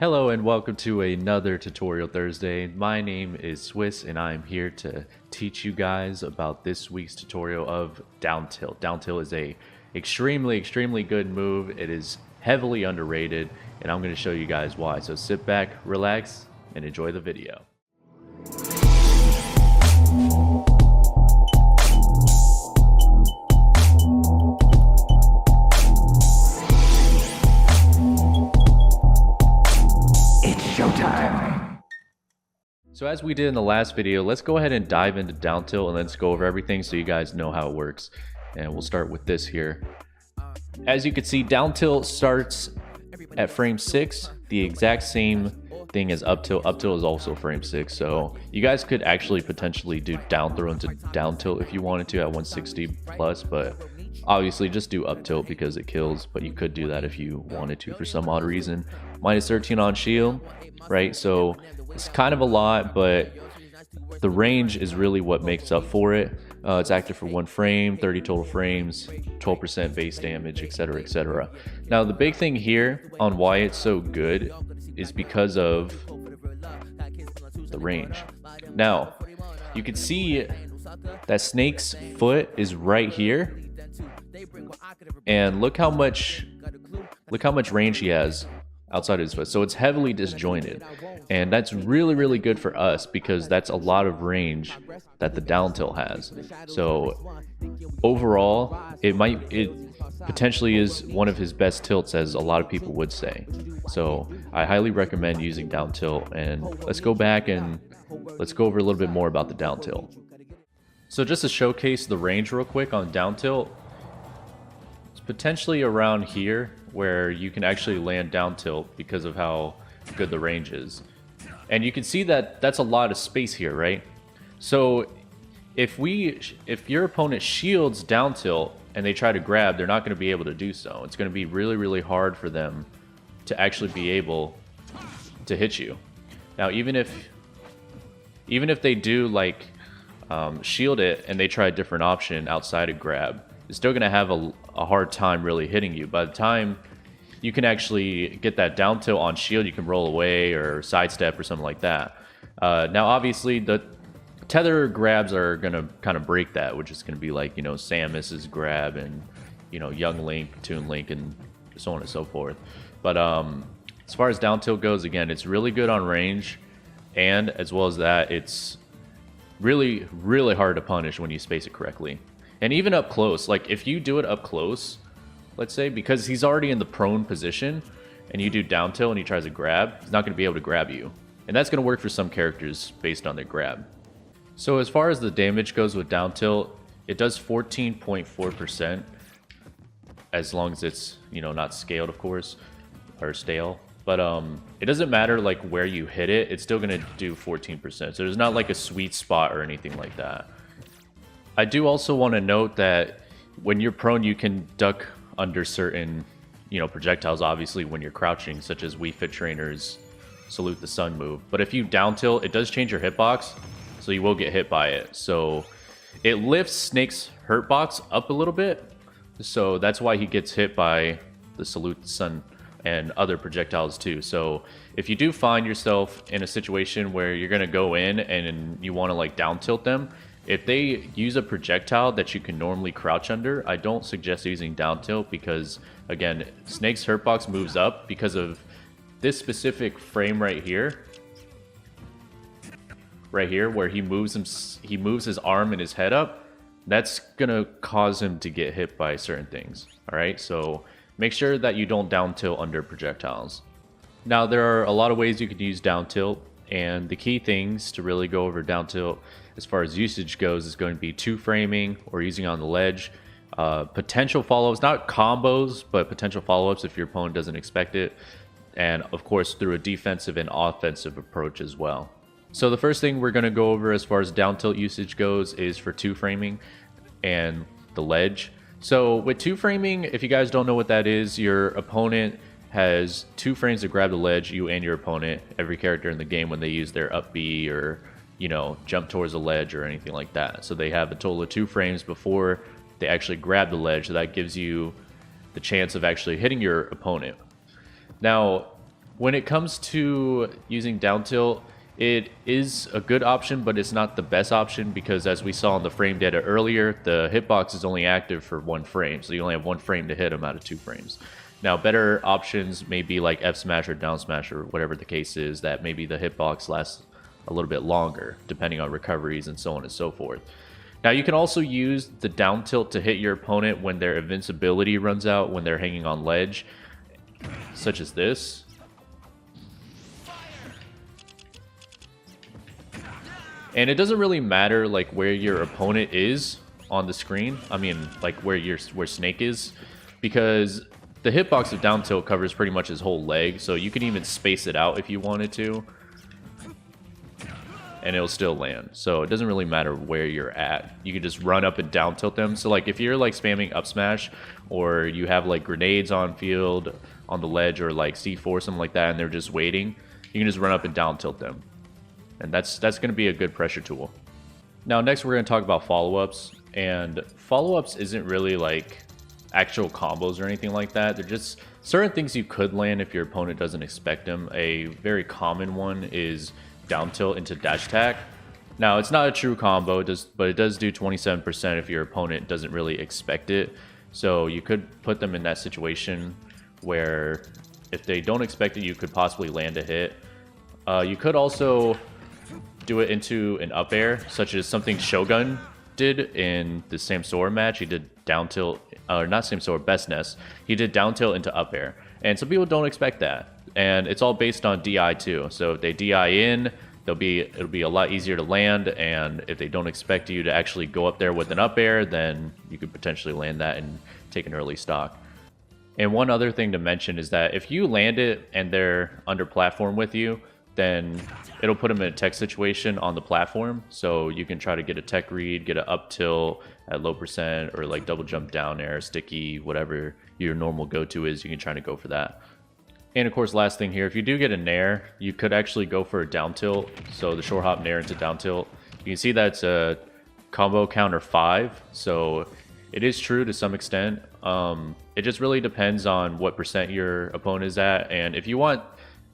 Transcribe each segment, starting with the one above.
Hello and welcome to another Tutorial Thursday. My name is Swiss and I'm here to teach you guys about this week's tutorial of down tilt. Down tilt is a extremely good move. It is heavily underrated and I'm going to show you guys why. So sit back, relax, and enjoy the video. So as we did in the last video, let's go ahead and dive into down tilt and let's go over everything so you guys know how it works. And we'll start with this here. As you can see, down tilt starts at frame 6, the exact same thing as up tilt. Up tilt is also frame 6, so you guys could actually potentially do down throw into down tilt if you wanted to at 160 plus, but obviously just do up tilt because it kills, but you could do that if you wanted to for some odd reason. Minus 13 on shield, right? So it's kind of a lot, but the range is really what makes up for it. It's active for 1 frame, 30 total frames, 12% base damage, etc, etc. Now the big thing here on why it's so good is because of the range. Now you can see that Snake's foot is right here, and look how much range he has outside of his foot. So it's heavily disjointed, and that's really good for us because that's a lot of range that the down tilt has. So overall it potentially is one of his best tilts, as a lot of people would say. So I highly recommend using down tilt, and let's go back and let's go over a little bit more about the down tilt. So just to showcase the range real quick on down tilt, it's potentially around here where you can actually land down tilt because of how good the range is. And you can see that that's a lot of space here, right? So if your opponent shields down tilt and they try to grab, they're not going to be able to do so. It's going to be really hard for them to actually be able to hit you. Now even if they do like shield it and they try a different option outside of grab, it's still going to have a hard time really hitting you. By the time you can actually get that down tilt on shield, you can roll away or sidestep or something like that. Now obviously the tether grabs are going to kind of break that, which is going to be like, you know, Samus's grab and, you know, Young Link, Toon Link, and so on and so forth. But as far as down tilt goes, again, it's really good on range, and as well as that, it's really hard to punish when you space it correctly. And even up close, like if you do it up close, let's say, because he's already in the prone position and you do down tilt and he tries to grab, he's not going to be able to grab you. And that's going to work for some characters based on their grab. So as far as the damage goes with down tilt, it does 14.4%, as long as it's, you know, not scaled, of course, or stale. But it doesn't matter like where you hit it, it's still going to do 14%. So there's not like a sweet spot or anything like that. I do also want to note that when you're prone, you can duck under certain, you know, projectiles, obviously, when you're crouching, such as Wii Fit Trainer's Salute the Sun move. But if you down tilt, it does change your hitbox, so you will get hit by it. So it lifts Snake's hurtbox up a little bit, so that's why he gets hit by the Salute the Sun and other projectiles too. So if you do find yourself in a situation where you're going to go in and you want to like down tilt them, if they use a projectile that you can normally crouch under, I don't suggest using down tilt because, again, Snake's hurtbox moves up because of this specific frame right here. Right here, where he moves his arm and his head up. That's gonna cause him to get hit by certain things. All right, so make sure that you don't down tilt under projectiles. Now there are a lot of ways you can use down tilt, and the key things to really go over down tilt as far as usage goes is going to be 2-framing or using on the ledge, potential follow-ups, not combos, but potential follow-ups if your opponent doesn't expect it, and of course through a defensive and offensive approach as well. So the first thing we're going to go over as far as down tilt usage goes is for 2-framing and the ledge. So with 2-framing, if you guys don't know what that is, your opponent has 2 frames to grab the ledge, you and your opponent, every character in the game, when they use their up B or, you know, jump towards a ledge or anything like that. So they have a total of 2 frames before they actually grab the ledge. So that gives you the chance of actually hitting your opponent. Now, When it comes to using down tilt, it is a good option, but it's not the best option because as we saw in the frame data earlier, the hitbox is only active for 1 frame. So you only have 1 frame to hit them out of 2 frames. Now, better options may be like F smash or down smash or whatever the case is, that maybe the hitbox lasts a little bit longer depending on recoveries and so on and so forth. Now, you can also use the down tilt to hit your opponent when their invincibility runs out, when they're hanging on ledge, such as this. And it doesn't really matter like where your opponent is on the screen. I mean, like where Snake is, because the hitbox of down tilt covers pretty much his whole leg, so you can even space it out if you wanted to, and it'll still land. So it doesn't really matter where you're at. You can just run up and down tilt them. So like if you're like spamming up smash, or you have like grenades on field on the ledge, or like C4 something like that, and they're just waiting, you can just run up and down tilt them. And that's going to be a good pressure tool. Now, next we're going to talk about follow-ups. And follow-ups isn't really like actual combos or anything like that. They're just certain things you could land if your opponent doesn't expect them. A very common one is down tilt into dash attack. Now, it's not a true combo, but it does do 27% if your opponent doesn't really expect it. So you could put them in that situation where if they don't expect it, you could possibly land a hit. You could also do it into an up air, such as something Shogun did in the Samsora match. He did down tilt, or not Samsora, Best Nest. He did down tilt into up air, and some people don't expect that. And it's all based on DI too. So if they DI in, it'll be a lot easier to land. And if they don't expect you to actually go up there with an up air, then you could potentially land that and take an early stock. And one other thing to mention is that if you land it and they're under platform with you, then it'll put them in a tech situation on the platform. So you can try to get a tech read, get an up tilt at low percent, or like double jump down air, sticky, whatever your normal go-to is, you can try to go for that. And of course, last thing here, if you do get a nair, you could actually go for a down tilt. So the short hop nair into down tilt. You can see that's a combo counter 5. So it is true to some extent. It just really depends on what percent your opponent is at. And if you want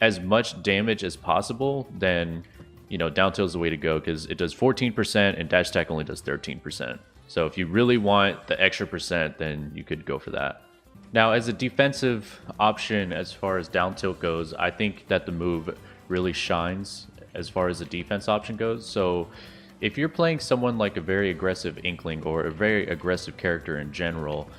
as much damage as possible, then down tilt is the way to go, because it does 14% and dash attack only does 13%. So if you really want the extra percent, then you could go for that. Now, as a defensive option, as far as down tilt goes, I think that the move really shines as far as the defense option goes. So if you're playing someone like a very aggressive Inkling, or a very aggressive character in general,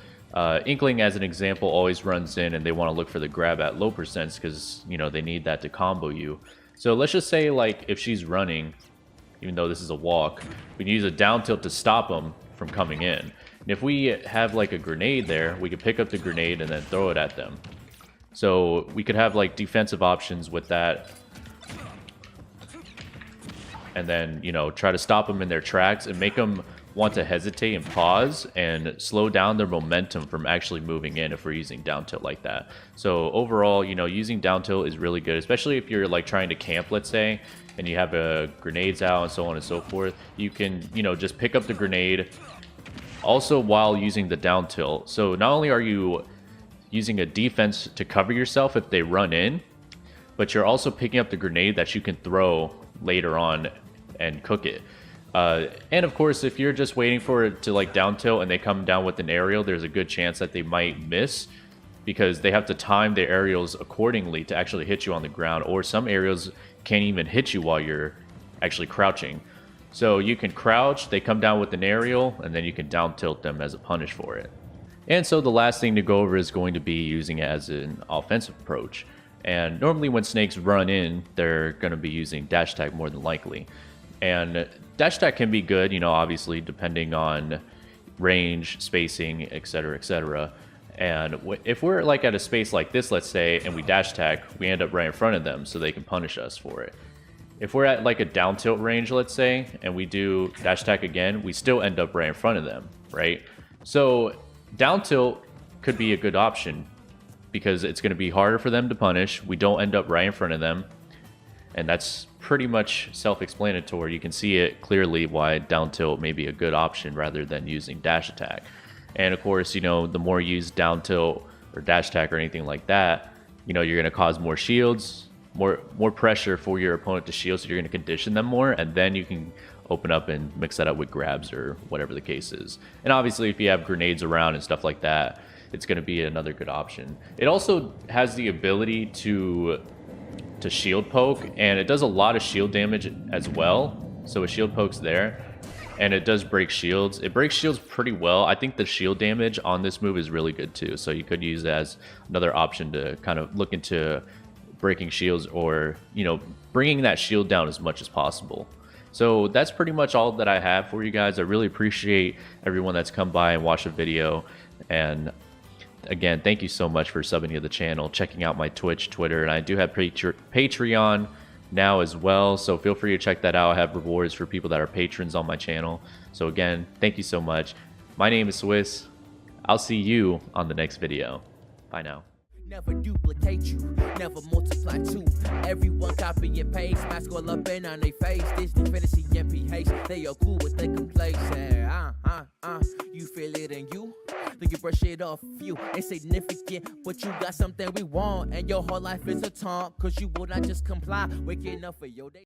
Inkling, as an example, always runs in and they want to look for the grab at low percents because, they need that to combo you. So let's just say, like, if she's running, even though this is a walk, we can use a down tilt to stop them from coming in. And if we have, like, a grenade there, we could pick up the grenade and then throw it at them. So we could have, like, defensive options with that. And then, try to stop them in their tracks and make them want to hesitate and pause and slow down their momentum from actually moving in if we're using down tilt like that. So overall, using down tilt is really good, especially if you're like trying to camp, let's say, and you have grenades out and so on and so forth. You can, just pick up the grenade also while using the down tilt. So not only are you using a defense to cover yourself if they run in, but you're also picking up the grenade that you can throw later on and cook it. And of course, if you're just waiting for it to like down tilt and they come down with an aerial, there's a good chance that they might miss, because they have to time their aerials accordingly to actually hit you on the ground, or some aerials can't even hit you while you're actually crouching. So you can crouch, they come down with an aerial, and then you can down tilt them as a punish for it. And so the last thing to go over is going to be using it as an offensive approach. And normally when snakes run in, they're going to be using dash attack more than likely. And dash attack can be good, obviously, depending on range, spacing, etc., etc. And if we're like at a space like this, let's say, and we dash attack, we end up right in front of them so they can punish us for it. If we're at like a down tilt range, let's say, and we do dash attack again, we still end up right in front of them, right? So down tilt could be a good option because it's going to be harder for them to punish. We don't end up right in front of them. And that's pretty much self-explanatory. You can see it clearly why down tilt may be a good option rather than using dash attack. And of course, the more you use down tilt or dash attack or anything like that, you're going to cause more shields, more pressure for your opponent to shield, so you're going to condition them more, and then you can open up and mix that up with grabs or whatever the case is. And obviously if you have grenades around and stuff like that, it's going to be another good option. It also has the ability to shield poke, and it does a lot of shield damage as well. So a shield poke's there, and it does break shields. It breaks shields pretty well. I think the shield damage on this move is really good too, so you could use it as another option to kind of look into breaking shields, or bringing that shield down as much as possible. So that's pretty much all that I have for you guys. I really appreciate everyone that's come by and watched the video, and again, thank you so much for subbing to the channel, checking out my Twitch, Twitter, and I do have Patreon now as well, so feel free to check that out. I have rewards for people that are patrons on my channel. So again, thank you so much. My name is Swiss. I'll see you on the next video. Bye now. Never duplicate you, never multiply two. Everyone copy and paste, mask all up in on their face. Disney fantasy MPH, they are cool with their complacent. You feel it in you, then you brush it off. You ain't significant, but you got something we want, and your whole life is a taunt, cause you will not just comply. Waking up for your day.